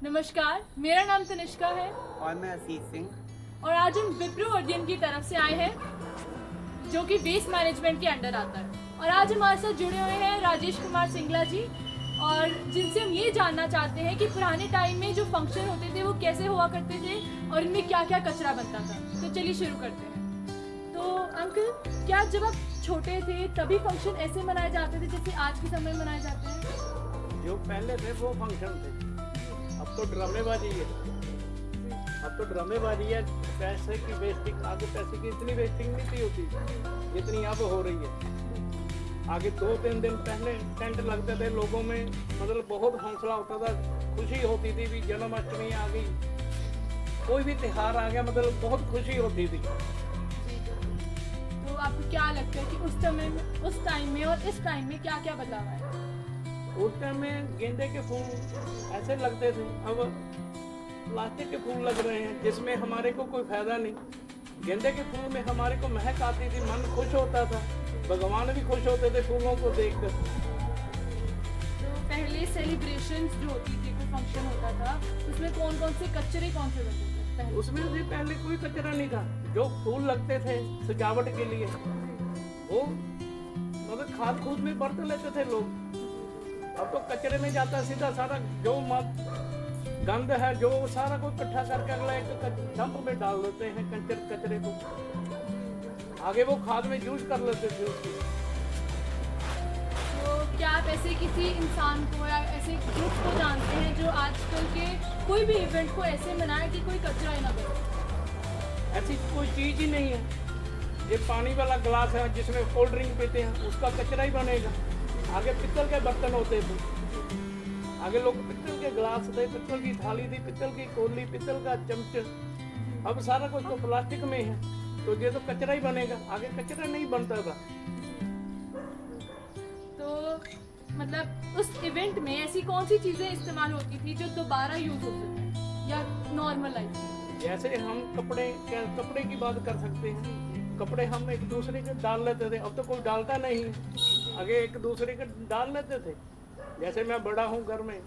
नमस्कार, मेरा नाम तनिष्का है और मैं आशीष सिंह। और आज हम विप्रो उद्यम की तरफ से आए हैं जो कि वेस्ट मैनेजमेंट के अंडर आता है। और आज हमारे साथ जुड़े हुए हैं राजेश कुमार सिंगला जी, और जिनसे हम ये जानना चाहते हैं कि पुराने टाइम में जो फंक्शन होते थे वो कैसे हुआ करते थे और इनमें क्या क्या कचरा बनता था। तो चलिए शुरू करते हैं। तो अंकल, क्या जब आप छोटे थे तभी फंक्शन ऐसे मनाए जाते थे जैसे आज के समय मनाए जाते हैं? जो पहले थे वो फंक्शन थे, अब तो ड्रामेबाजी है। अब तो ड्रामेबाजी है। पैसे की वेस्टिंग, आगे पैसे की इतनी वेस्टिंग नहीं थी होती जितनी अब हो रही है। आगे 2-3 दिन पहले टेंट लगते थे लोगों में, मतलब बहुत हौसला होता था, खुशी होती थी भी जन्माष्टमी आ गई, कोई भी त्योहार आ गया, मतलब बहुत खुशी होती थी। तो आपको क्या लगता है कि उस टाइम में और इस टाइम में क्या क्या बदलाव है? उस टाइम में गेंदे के फूल ऐसे लगते थे, अब प्लास्टिक के फूल लग रहे हैं जिसमें हमारे को कोई फायदा नहीं। गेंदे के फूल में हमारे को महक आती थी, मन खुश होता था, भगवान भी खुश होते थे फूलों को देखकर। तो पहले सेलिब्रेशंस जो होती थी, कोई फंक्शन होता था, उसमें कौन कौन से कचरे बनते थे पहले? उसमें भी पहले कोई कचरा नहीं था। जो फूल लगते थे सजावट के लिए वो मतलब खाद खूद में बरत लेते थे लोग। अब तो कचरे में जाता सीधा सारा, जो गंद है जो सारा कुछ इकट्ठा करके अगला एक डंप में डाल देते हैं कचरे को। आगे वो खाद में यूज कर लेते थे उसको। तो क्या आप ऐसे किसी इंसान को या ऐसे ग्रुप को जानते हैं जो आजकल के कोई भी इवेंट को ऐसे मनाए कि कोई कचरा ही ना बने? ऐसी कोई चीज ही नहीं है। ये पानी वाला गिलास है जिसमें कोल्ड ड्रिंक पीते हैं, उसका कचरा ही बनेगा। आगे पित्तल के बर्तन होते थे, आगे लोग पित्तल के गिलास थे, पित्तल की थाली थी, पित्तल की कौली, पित्तल का चमच। अब सारा कुछ तो प्लास्टिक में है, तो ये तो कचरा ही बनेगा, आगे कचरा नहीं बनता था। तो मतलब उस इवेंट में ऐसी कौन सी चीज़ें इस्तेमाल होती थी जो दोबारा यूज हो सकती या नॉर्मल लाइफ? जैसे हम कपड़े की बात कर सकते हैं। कपड़े हम एक दूसरे के डाल लेते थे, अब तो कोई डालता नहीं है। आगे एक दूसरे के डाल लेते थे। जैसे मैं बड़ा हूँ घर में,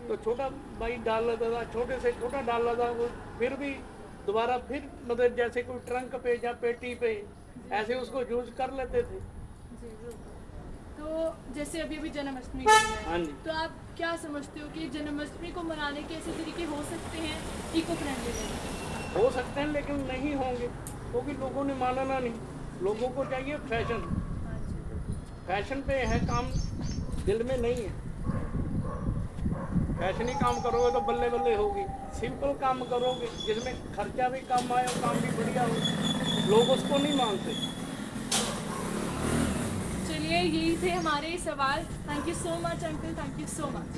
तो छोटा भाई डाल लेता था, छोटे से छोटा डाल लेता, वो फिर भी दोबारा फिर मतलब जैसे कोई ट्रंक पे या पेटी पे ऐसे उसको यूज कर लेते थे। तो जैसे अभी जन्माष्टमी है, हाँ जी। तो आप क्या समझते हो कि जन्माष्टमी को मनाने के ऐसे तरीके हो सकते हैं इको फ्रेंडली? हो सकते हैं लेकिन नहीं होंगे, क्योंकि लोगों ने मानना नहीं। लोगों को चाहिए फैशन, फैशन पे है काम, दिल में नहीं है। फैशनी काम करोगे तो बल्ले बल्ले होगी। सिंपल काम करोगे जिसमें खर्चा भी कम आए और काम भी बढ़िया हो, लोग उसको नहीं मानते। चलिए, यही थे हमारे सवाल। Thank you so much uncle, thank you so much.